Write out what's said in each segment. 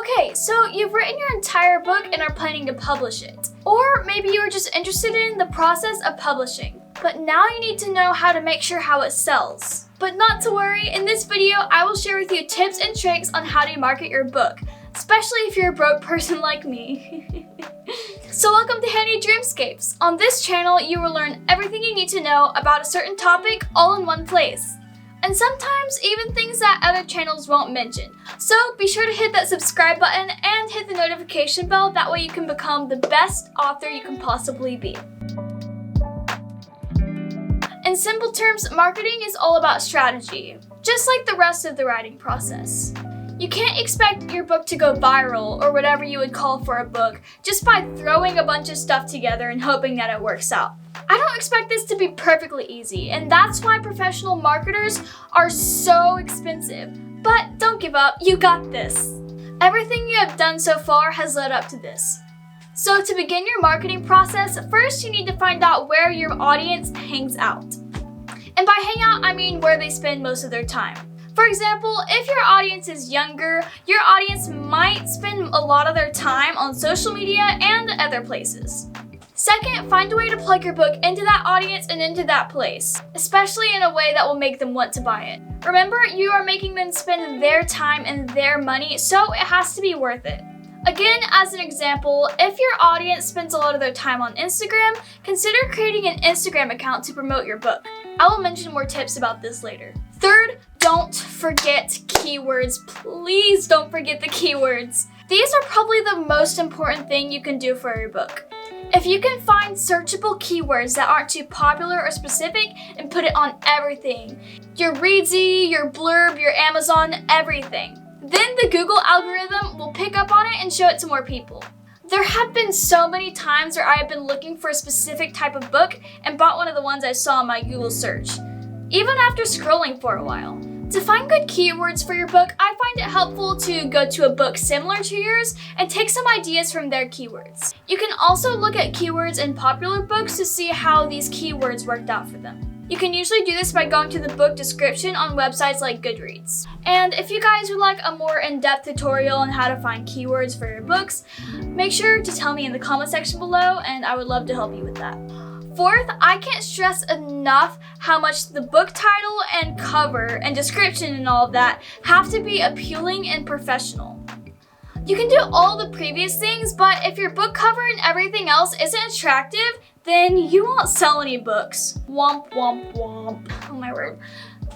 Okay, so you've written your entire book and are planning to publish it. Or maybe you were just interested in the process of publishing. But now you need to know how to make sure how it sells. But not to worry, in this video I will share with you tips and tricks on how to market your book, especially if you're a broke person like me. So welcome to HaniDreamscapes. On this channel you will learn everything you need to know about a certain topic all in one place. And sometimes even things that other channels won't mention. So be sure to hit that subscribe button and hit the notification bell, that way you can become the best author you can possibly be. In simple terms, marketing is all about strategy, just like the rest of the writing process. You can't expect your book to go viral, or whatever you would call for a book, just by throwing a bunch of stuff together and hoping that it works out. I don't expect this to be perfectly easy, and that's why professional marketers are so expensive. But don't give up, you got this. Everything you have done so far has led up to this. So to begin your marketing process, first you need to find out where your audience hangs out. And by hang out, I mean where they spend most of their time. For example, if your audience is younger, your audience might spend a lot of their time on social media and other places. Second, find a way to plug your book into that audience and into that place, especially in a way that will make them want to buy it. Remember, you are making them spend their time and their money, so it has to be worth it. Again, as an example, if your audience spends a lot of their time on Instagram, consider creating an Instagram account to promote your book. I will mention more tips about this later. Third, don't forget keywords. Please don't forget the keywords. These are probably the most important thing you can do for your book. If you can find searchable keywords that aren't too popular or specific and put it on everything, your Readsy, your blurb, your Amazon, everything, then the Google algorithm will pick up on it and show it to more people. There have been so many times where I have been looking for a specific type of book and bought one of the ones I saw in my Google search, even after scrolling for a while. To find good keywords for your book, I find it helpful to go to a book similar to yours and take some ideas from their keywords. You can also look at keywords in popular books to see how these keywords worked out for them. You can usually do this by going to the book description on websites like Goodreads. And if you guys would like a more in-depth tutorial on how to find keywords for your books, make sure to tell me in the comment section below and I would love to help you with that. Fourth, I can't stress enough how much the book title and cover and description and all of that have to be appealing and professional. You can do all the previous things, but if your book cover and everything else isn't attractive, then you won't sell any books. Womp womp womp. Oh my word.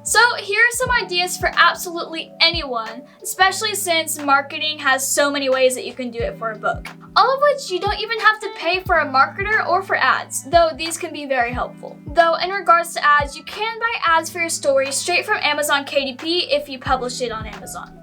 So here are some ideas for absolutely anyone, especially since marketing has so many ways that you can do it for a book. All of which you don't even have to pay for a marketer or for ads, though these can be very helpful. Though in regards to ads, you can buy ads for your story straight from Amazon KDP if you publish it on Amazon.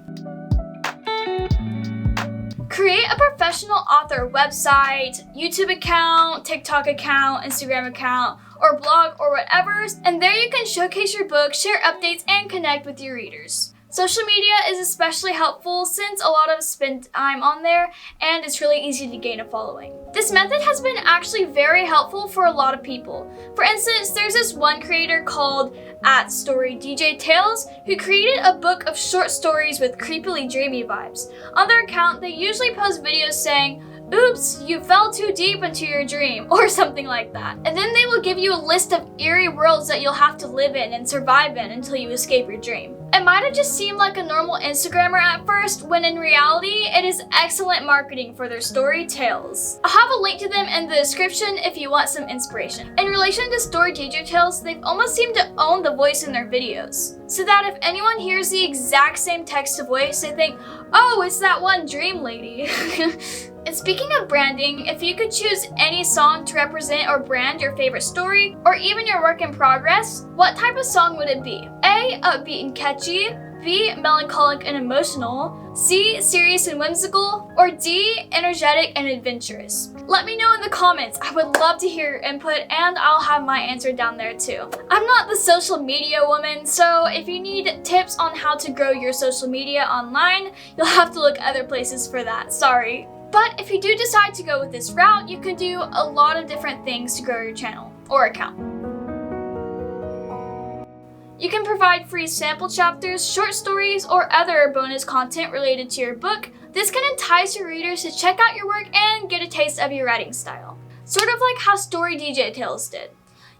Create a professional author website, YouTube account, TikTok account, Instagram account, or blog or whatever, and there you can showcase your book, share updates, and connect with your readers. Social media is especially helpful since a lot of us spend time on there and it's really easy to gain a following. This method has been actually very helpful for a lot of people. For instance, there's this one creator called @StoryDJTales who created a book of short stories with creepily dreamy vibes. On their account, they usually post videos saying, "Oops, you fell too deep into your dream," or something like that. And then they will give you a list of eerie worlds that you'll have to live in and survive in until you escape your dream. It might have just seemed like a normal Instagrammer at first, when in reality, it is excellent marketing for their story tales. I'll have a link to them in the description if you want some inspiration. In relation to Story DJ Tales, they've almost seemed to own the voice in their videos, so that if anyone hears the exact same text to voice, they think, "Oh, it's that one dream lady." And speaking of branding, if you could choose any song to represent or brand your favorite story, or even your work in progress, what type of song would it be? A, upbeat and catchy, B, melancholic and emotional, C, serious and whimsical, or D, energetic and adventurous? Let me know in the comments. I would love to hear your input and I'll have my answer down there too. I'm not the social media woman, so if you need tips on how to grow your social media online, you'll have to look other places for that, sorry. But if you do decide to go with this route, you can do a lot of different things to grow your channel or account. You can provide free sample chapters, short stories, or other bonus content related to your book, This can entice your readers to check out your work and get a taste of your writing style. Sort of like how Story DJ Tales did.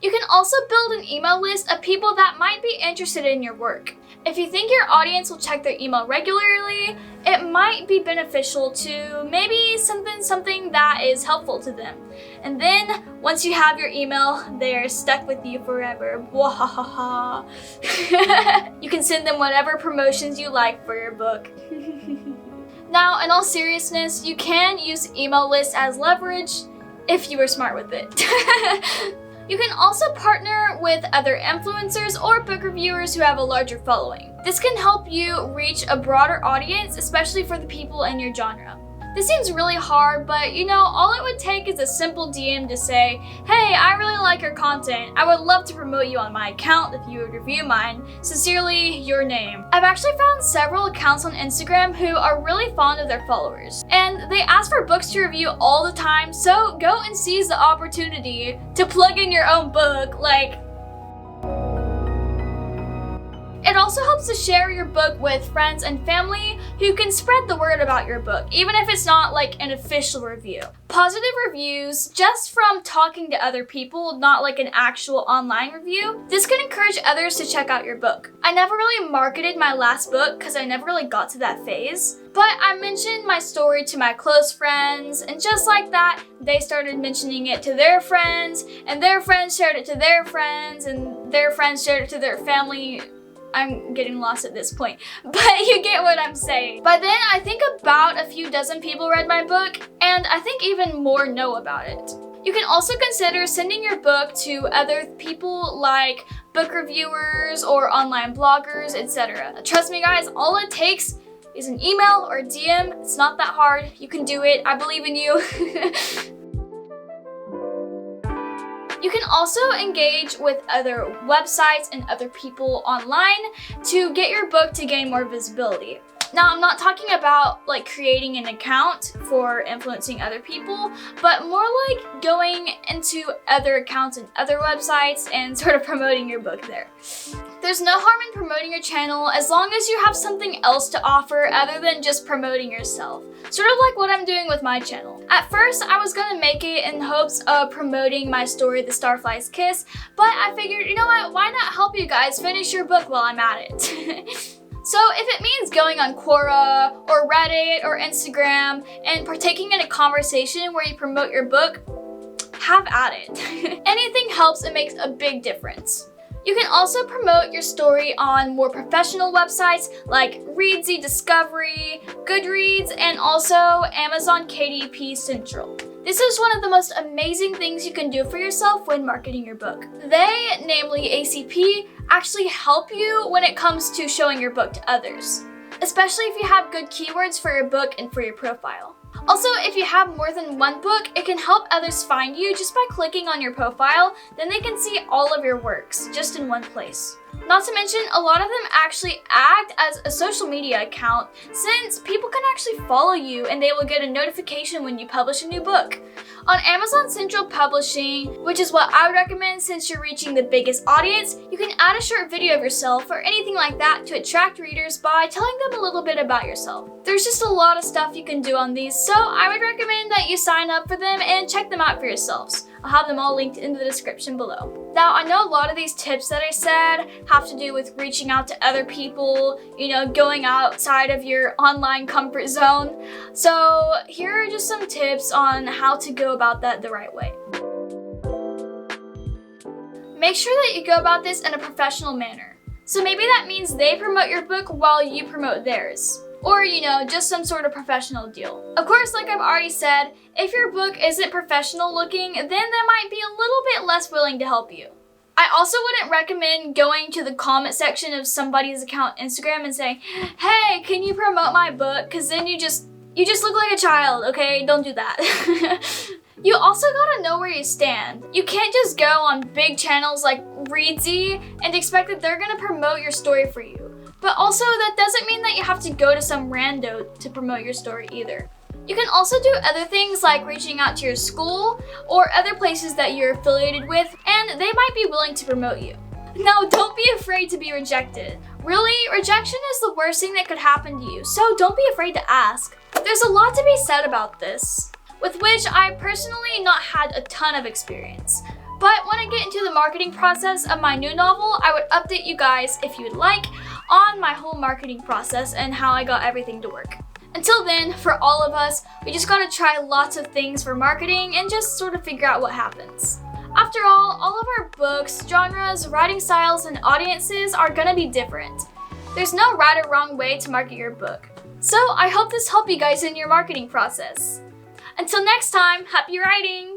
You can also build an email list of people that might be interested in your work. If you think your audience will check their email regularly, it might be beneficial to maybe something that is helpful to them. And then, once you have your email, they're stuck with you forever. Wahahaha. You can send them whatever promotions you like for your book. Now, in all seriousness, you can use email lists as leverage if you were smart with it. You can also partner with other influencers or book reviewers who have a larger following. This can help you reach a broader audience, especially for the people in your genre. This seems really hard, but all it would take is a simple DM to say, "Hey, I really like your content. I would love to promote you on my account if you would review mine. Sincerely, your name." I've actually found several accounts on Instagram who are really fond of their followers, and they ask for books to review all the time, so go and seize the opportunity to plug in your own book, It also helps to share your book with friends and family who can spread the word about your book, even if it's not like an official review. Positive reviews, just from talking to other people, not like an actual online review, this can encourage others to check out your book. I never really marketed my last book because I never really got to that phase, but I mentioned my story to my close friends, and just like that, they started mentioning it to their friends, and their friends shared it to their friends, and their friends shared it to their family. I'm getting lost at this point, but you get what I'm saying. By then, I think about a few dozen people read my book, and I think even more know about it. You can also consider sending your book to other people like book reviewers or online bloggers, etc. Trust me guys, all it takes is an email or a DM. It's not that hard. You can do it. I believe in you. You can also engage with other websites and other people online to get your book to gain more visibility. Now, I'm not talking about creating an account for influencing other people, but more like going into other accounts and other websites and sort of promoting your book there. There's no harm in promoting your channel as long as you have something else to offer other than just promoting yourself. Sort of like what I'm doing with my channel. At first, I was gonna make it in hopes of promoting my story, The Starfly's Kiss, but I figured, you know what, why not help you guys finish your book while I'm at it? So if it means going on Quora or Reddit or Instagram and partaking in a conversation where you promote your book, have at it. Anything helps and makes a big difference. You can also promote your story on more professional websites like Readsy Discovery, Goodreads, and also Amazon KDP Central. This is one of the most amazing things you can do for yourself when marketing your book. They, namely ACP, actually help you when it comes to showing your book to others, especially if you have good keywords for your book and for your profile. Also, if you have more than one book, it can help others find you just by clicking on your profile, then they can see all of your works just in one place. Not to mention, a lot of them actually act as a social media account since people can actually follow you and they will get a notification when you publish a new book. On Amazon Central Publishing, which is what I would recommend since you're reaching the biggest audience, you can add a short video of yourself or anything like that to attract readers by telling them a little bit about yourself. There's just a lot of stuff you can do on these, so I would recommend that you sign up for them and check them out for yourselves. I'll have them all linked in the description below. Now, I know a lot of these tips that I said have to do with reaching out to other people, going outside of your online comfort zone. So here are just some tips on how to go about that the right way. Make sure that you go about this in a professional manner. So maybe that means they promote your book while you promote theirs. Or, just some sort of professional deal. Of course, like I've already said, if your book isn't professional looking, then they might be a little bit less willing to help you. I also wouldn't recommend going to the comment section of somebody's account on Instagram and saying, "Hey, can you promote my book?" Because then you just look like a child, okay? Don't do that. You also gotta know where you stand. You can't just go on big channels like Readsy and expect that they're gonna promote your story for you. But also, that doesn't mean that you have to go to some rando to promote your story either. You can also do other things like reaching out to your school or other places that you're affiliated with, and they might be willing to promote you. No, don't be afraid to be rejected. Really, rejection is the worst thing that could happen to you, so don't be afraid to ask. There's a lot to be said about this, with which I personally not had a ton of experience. But when I get into the marketing process of my new novel, I would update you guys, if you would like, on my whole marketing process and how I got everything to work. Until then, for all of us, we just gotta try lots of things for marketing and just sort of figure out what happens. After all of our books, genres, writing styles, and audiences are gonna be different. There's no right or wrong way to market your book. So I hope this helped you guys in your marketing process. Until next time, happy writing!